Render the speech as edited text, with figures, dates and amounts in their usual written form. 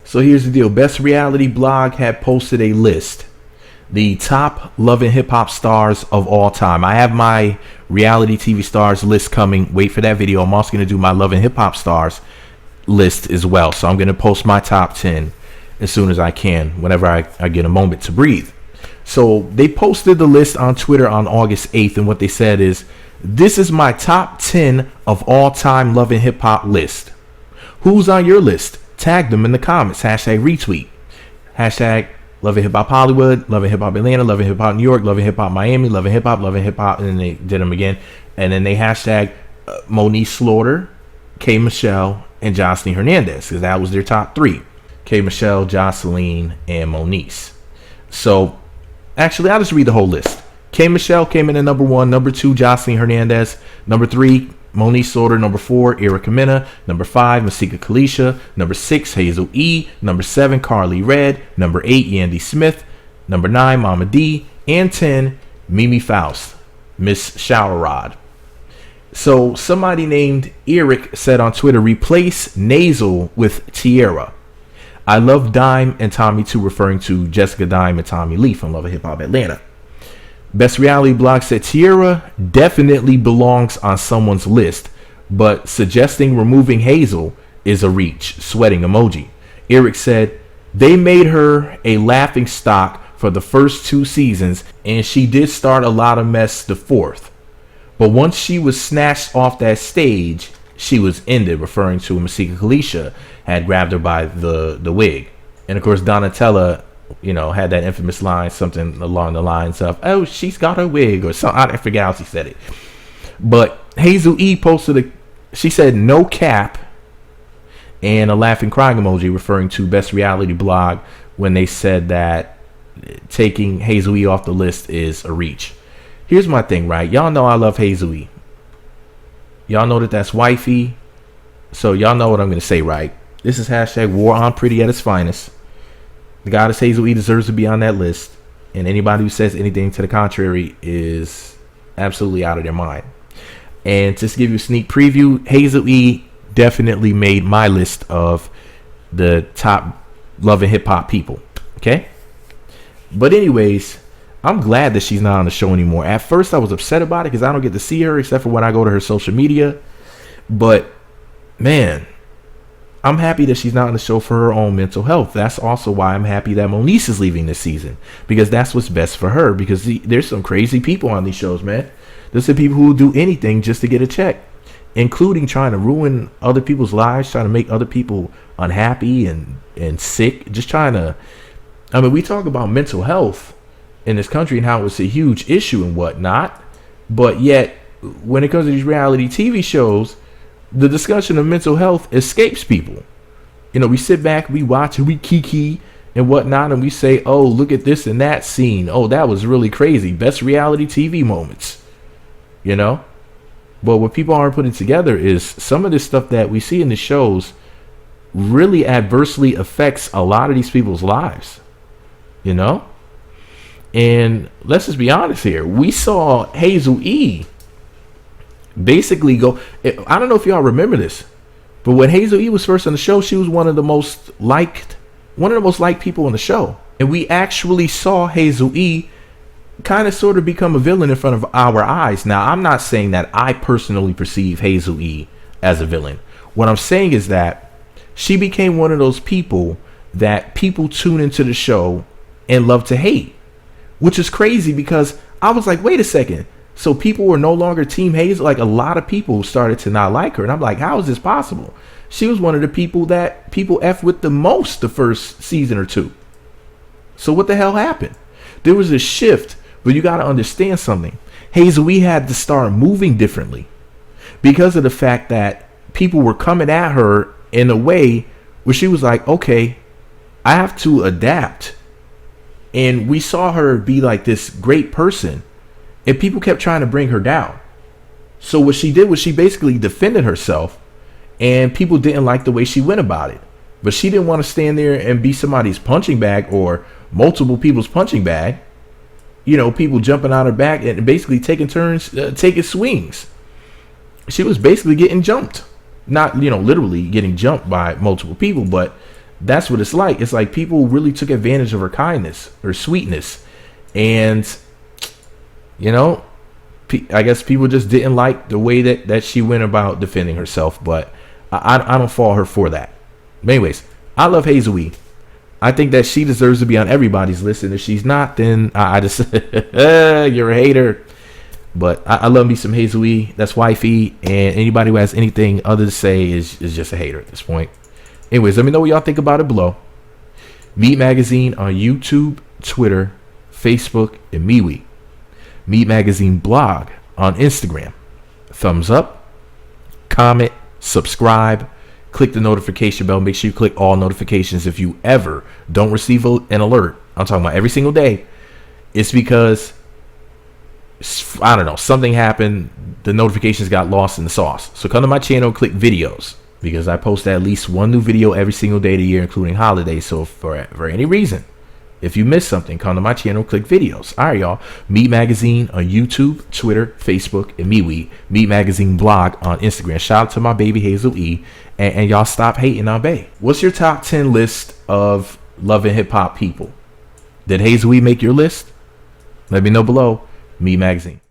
So here's the deal. Best Reality Blog had posted a list. The top Love and Hip Hop stars of all time. I have my reality TV stars list coming. Wait for that video. I'm also going to do my Love and Hip Hop stars list as well. So I'm going to post my top 10 as soon as I can, whenever I get a moment to breathe. So they posted the list on Twitter on August 8th. And what they said is, this is my top 10 of all time Love and Hip Hop list. Who's on your list? Tag them in the comments. Hashtag retweet. Hashtag Love and Hip Hop Hollywood, Love and Hip Hop Atlanta, Love and Hip Hop New York, Love and Hip Hop Miami, Love and Hip Hop, Love and Hip Hop, and then they did them again. And then they hashtag Monique Slaughter, K. Michelle, and Jocelyn Hernandez, because that was their top 3. K. Michelle, Jocelyn, and Monique. So, actually, I'll just read the whole list. K. Michelle came in at number 1, number 2, Jocelyn Hernandez, number 3, Monique Slaughter, number 4, Erica Mena, number 5, Masika Kalisha, number 6, Hazel E, number 7, Carly Red, number 8, Yandy Smith, number 9, Mama D, and 10, Mimi Faust, Miss Showerrod. So somebody named Eric said on Twitter, replace Nasal with Tierra. I love Dime and Tommy too, referring to Jessica Dime and Tommy Lee from Love and Hip Hop Atlanta. Best Reality Blog said Tierra definitely belongs on someone's list, but suggesting removing Hazel is a reach. Sweating emoji. Eric said they made her a laughing stock for the first 2 seasons, and she did start a lot of mess the 4th. But once she was snatched off that stage, she was ended, referring to Masika Kalisha had grabbed her by the wig. And of course, Donatella, had that infamous line, something along the lines of, oh, she's got her wig, or something. I forget how she said it. But Hazel E posted she said no cap and a laughing crying emoji, referring to Best Reality Blog when they said that taking Hazel E off the list is a reach. Here's my thing, right? Y'all know I love Hazel E. Y'all know that's wifey. So y'all know what I'm going to say, right? This is hashtag War on Pretty at its finest. The goddess Hazel E deserves to be on that list, and anybody who says anything to the contrary is absolutely out of their mind. And just to give you a sneak preview, Hazel E definitely made my list of the top Love and Hip Hop people. Okay? But anyways, I'm glad that she's not on the show anymore. At first, I was upset about it because I don't get to see her except for when I go to her social media. But, man, I'm happy that she's not on the show for her own mental health. That's also why I'm happy that Monique is leaving this season, because that's what's best for her. Because there's some crazy people on these shows, man. There's some people who will do anything just to get a check, including trying to ruin other people's lives, trying to make other people unhappy and sick. Just trying to, we talk about mental health in this country and how it's a huge issue and whatnot. But yet, when it comes to these reality TV shows, the discussion of mental health escapes people. We sit back, we watch, we kiki and whatnot, and we say, oh, look at this and that scene. Oh, that was really crazy. Best reality TV moments. But what people aren't putting together is some of this stuff that we see in the shows really adversely affects a lot of these people's lives. And let's just be honest here. We saw Hazel E basically go. I don't know if y'all remember this, but when Hazel E was first on the show, she was one of the most liked people on the show. And we actually saw Hazel E kind of sort of become a villain in front of our eyes. Now, I'm not saying that I personally perceive Hazel E as a villain. What I'm saying is that she became one of those people that people tune into the show and love to hate, which is crazy because I was like, wait a second. So people were no longer Team Hazel. Like, a lot of people started to not like her. And I'm like, how is this possible? She was one of the people that people F with the most the first season or 2. So what the hell happened? There was a shift, but you got to understand something. Hazel E had to start moving differently because of the fact that people were coming at her in a way where she was like, okay, I have to adapt. And we saw her be like this great person, and people kept trying to bring her down. So what she did was she basically defended herself, and people didn't like the way she went about it. But she didn't want to stand there and be somebody's punching bag or multiple people's punching bag. People jumping on her back and basically taking turns, taking swings. She was basically getting jumped. Not, literally getting jumped by multiple people, but That's what it's like. It's like people really took advantage of her kindness, her sweetness, and you know, I guess people just didn't like the way that she went about defending herself. But I don't fault her for that. But anyways, I love Hazel E. I think that she deserves to be on everybody's list, and if she's not, then I just you're a hater. But I love me some Hazel E. That's wifey, and anybody who has anything other to say is just a hater at this point. Anyways, let me know what y'all think about it below. Meat Magazine on YouTube, Twitter, Facebook, and MeWe. Meat Magazine blog on Instagram. Thumbs up, comment, subscribe, click the notification bell. Make sure you click all notifications if you ever don't receive an alert. I'm talking about every single day. It's because, I don't know, something happened. The notifications got lost in the sauce. So come to my channel, click videos, because I post at least one new video every single day of the year, including holidays. So for any reason, if you miss something, come to my channel, click videos. All right, y'all. Meat Magazine on YouTube, Twitter, Facebook, and MeWe. Meat Magazine blog on Instagram. Shout out to my baby Hazel E. And y'all stop hating on Bae. What's your top 10 list of love and hip hop people? Did Hazel E make your list? Let me know below. Meat Magazine.